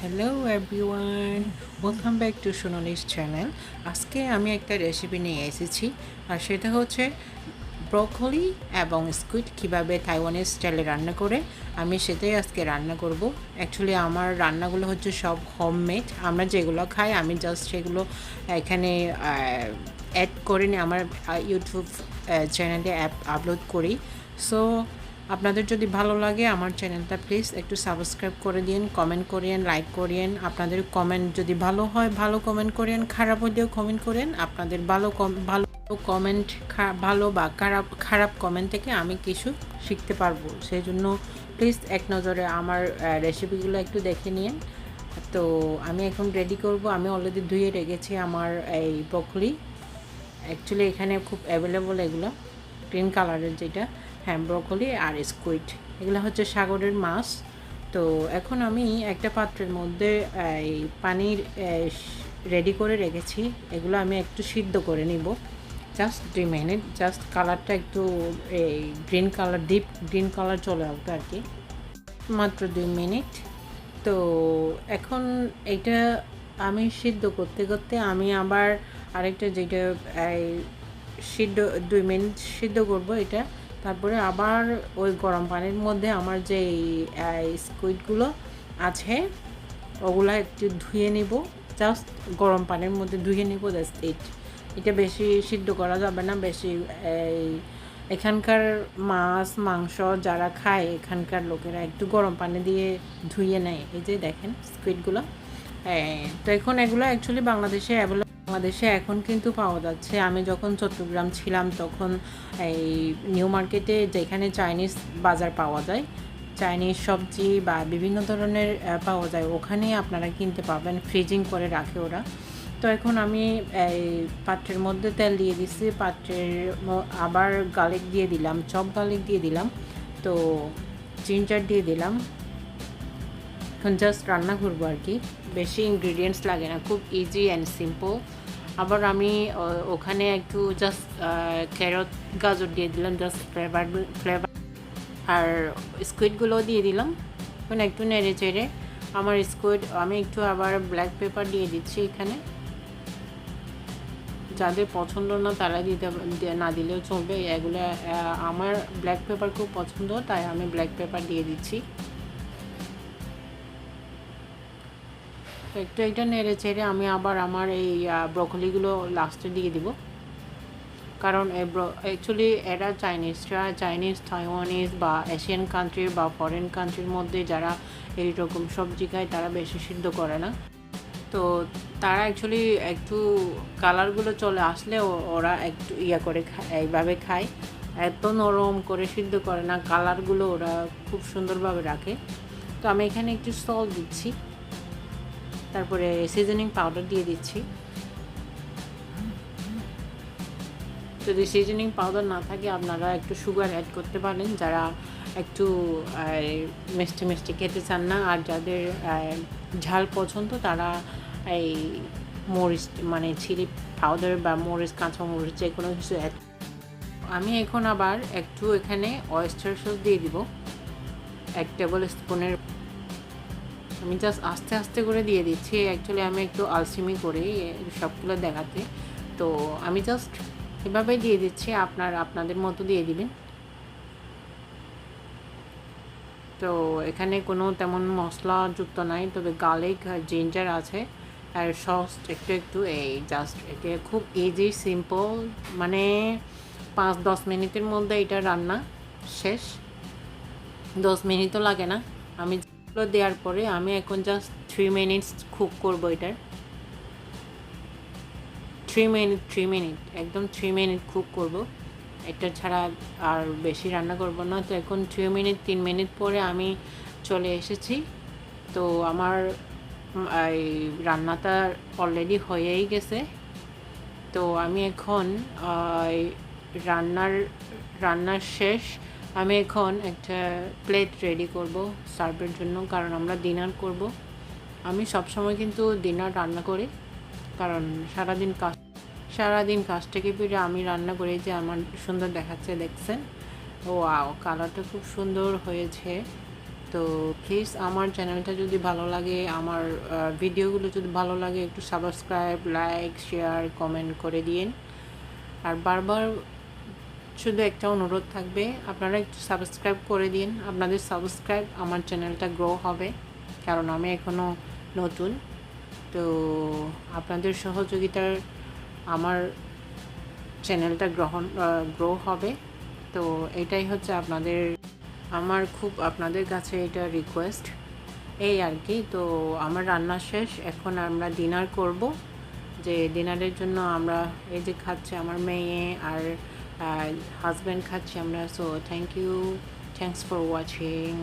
Hello everyone, welcome back to Sonali's channel. আজকে আমি একটা রেসিপি নিয়ে এসেছি, আর সেটা হচ্ছে ব্রোকলি এবং স্কুইড কীভাবে তাইওয়ানের স্টাইলে রান্না করে আমি সেটাই আজকে রান্না করব। অ্যাকচুয়ালি আমার রান্নাগুলো হচ্ছে সব হোমমেড, আমরা যেগুলো খাই আমি জাস্ট সেগুলো এখানে অ্যাড করে নিয়ে আমার ইউটিউব চ্যানেলে আপলোড করি। সো আপনাদের যদি ভালো লাগে আমার চ্যানেলটা প্লিজ একটু সাবস্ক্রাইব করে দিন, কমেন্ট করিয়েন, লাইক করিয়েন। আপনাদের কমেন্ট যদি ভালো হয় ভালো কমেন্ট করেন, খারাপ হলেও কমেন্ট করেন। আপনাদের ভালো কমেন্ট, ভালো বা খারাপ খারাপ কমেন্ট থেকে আমি কিছু শিখতে পারবো, সেই জন্য প্লিজ এক নজরে আমার রেসিপিগুলো একটু দেখে নিন। তো আমি এখন রেডি করব। আমি অলরেডি ধুয়ে রেখেছি আমার এই ব্রোকলি। অ্যাকচুয়ালি এখানে খুব অ্যাভেলেবল এগুলো, গ্রিন কালারের যেটা, হ্যাঁ, ব্রোকলি আর স্কুইড, এগুলো হচ্ছে সাগরের মাছ। তো এখন আমি একটা পাত্রের মধ্যে এই পানির রেডি করে রেখেছি। এগুলো আমি একটু সিদ্ধ করে নিব, জাস্ট 2 মিনিট, জাস্ট কালারটা একটু এই green colour, deep green colour চলে আসবে আর কি, মাত্র 2 মিনিট। তো এখন এটা আমি সিদ্ধ করতে করতে আমি আবার আরেকটা যেটা এই সিদ্ধ 2 মিনিট সিদ্ধ করব এটা, তারপরে আবার ওই গরম পানির মধ্যে আমার যে স্কুইডগুলো আছে ওগুলো একটু ধুয়ে নিব, জাস্ট গরম পানির মধ্যে ধুয়ে নিব, জাস্ট এটা বেশি সিদ্ধ করা যাবে না বেশি। এই এখানকার মাছ মাংস যারা খায় এখানকার লোকেরা একটু গরম পানি দিয়ে ধুয়ে নেয়। এই যে দেখেন স্কুইডগুলো। তো এখন এগুলো অ্যাকচুয়ালি বাংলাদেশে এখন কিন্তু পাওয়া যাচ্ছে। আমি যখন চট্টগ্রাম ছিলাম তখন এই নিউ মার্কেটে যেখানে চাইনিজ বাজার পাওয়া যায়, চাইনিজ সবজি বা বিভিন্ন ধরনের পাওয়া যায়, ওখানে আপনারা কিনতে পাবেন, ফ্রিজিং করে রাখে ওরা। তো এখন আমি এই পাত্রের মধ্যে তেল দিয়ে দিচ্ছি, আবার গার্লিক দিয়ে দিলাম, চপ গার্লিক দিয়ে দিলাম, তো জিঞ্জার দিয়ে দিলাম। এখন জাস্ট রান্না করবো আর কি, বেশি ইনগ্রিডিয়েন্টস লাগে না, খুব ইজি অ্যান্ড সিম্পল। আবার আমি ওখানে একটু জাস্ট ক্যারট গাজর দিয়ে দিলাম, জাস্ট ফ্লেভার, আর স্কুইডগুলো দিয়ে দিলাম। এখন একটু নেড়ে চেড়ে আমার স্কুইড, আমি একটু আবার ব্ল্যাক পেপার দিয়ে দিচ্ছি এখানে। যাদের পছন্দ না তারা না দিলেও চলবে, এগুলো আমার ব্ল্যাক পেপার খুব পছন্দ, তাই আমি ব্ল্যাক পেপার দিয়ে দিচ্ছি। তো একটু এটা নেড়ে চেড়ে আমি আবার আমার এই ব্রোকলিগুলো লাস্টে দিয়ে দিব, কারণ অ্যাকচুয়ালি এরা চাইনিজ, তাইওয়ানিজ বা এশিয়ান কান্ট্রির বা ফরেন কান্ট্রির মধ্যে যারা এইরকম সবজি খায় তারা বেশি সিদ্ধ করে না। তো তারা অ্যাকচুয়ালি একটু কালারগুলো চলে আসলে ওরা একটু করে খায়, এইভাবে খায়, এত নরম করে সিদ্ধ করে না, কালারগুলো ওরা খুব সুন্দরভাবে রাখে। তো আমি এখানে একটু সল্ট দিচ্ছি, তারপরে সিজনিং পাউডার দিয়ে দিচ্ছি। যদি সিজনিং পাউডার না থাকে আপনারা একটু সুগার অ্যাড করতে পারেন, যারা একটু মিষ্টি মিষ্টি খেতে চান না। আর যাদের ঝাল পছন্দ তারা এই মরিচ মানে চিলি পাউডার বা মরিচ, কাঁচা মরিচ, যে কোনো কিছু অ্যাড। আমি এখন আবার একটু এখানে oyster সস দিয়ে দিব, 1 টেবিল স্পুনের। আমি জাস্ট আস্তে আস্তে করে দিয়ে দিচ্ছি, অ্যাকচুয়ালি আমি একটু আলসেমি করি সবগুলো দেখাতে, তো আমি জাস্ট এভাবেই দিয়ে দিচ্ছি, আপনাদের মতো দিয়ে দিবেন। তো এখানে কোনো তেমন মশলা যুক্ত নাই, তবে গার্লিক আর জিঞ্জার আছে, আর সস একটু একটু, এই জাস্ট এটা খুব ইজি সিম্পল, মানে 5-10 মিনিটের মধ্যে এটা রান্না শেষ, 10 মিনিটও লাগে না। আমি যেগুলো দেওয়ার পরে আমি এখন জাস্ট 3 মিনিটস কুক করবো এটার, 3 মিনিট একদম 3 মিনিট কুক করব, এটা ছাড়া আর বেশি রান্না করব না। তো এখন 3 মিনিট পরে আমি চলে এসেছি। তো আমার এই রান্নাটা অলরেডি হয়েই গেছে। তো আমি এখন রান্নার শেষ, আমি এখন একটা প্লেট রেডি করব সার্ভের জন্য, কারণ আমরা ডিনার করব। আমি সবসময় কিন্তু ডিনার রান্না করি, কারণ সারাদিন কাজ থেকে ফিরে আমি রান্না করি, যে আমার সুন্দর দেখাচ্ছে, দেখছেন? ও কালারটা খুব সুন্দর হয়েছে। তো প্লিজ আমার চ্যানেলটা যদি ভালো লাগে, আমার ভিডিওগুলো যদি ভালো লাগে, একটু সাবস্ক্রাইব, লাইক, শেয়ার, কমেন্ট করে দিন। আর বারবার শুধু একটা অনুরোধ থাকবে, আপনারা একটু সাবস্ক্রাইব করে দিন। আপনাদের সাবস্ক্রাইব আমার চ্যানেলটা গ্রো হবে, কারণ আমি এখনও নতুন। তো আপনাদের সহযোগিতার আমার চ্যানেলটা গ্রো হবে। তো এটাই হচ্ছে আমার খুব আপনাদের কাছে এটা রিকোয়েস্ট, এই আর কি। তো আমার রান্না শেষ, এখন আমরা ডিনার করব। যে ডিনারের জন্য আমরা এই যে খাচ্ছি আমার মেয়ে আর হাজব্যান্ড খাচ্ছি আমরা। So thanks for watching.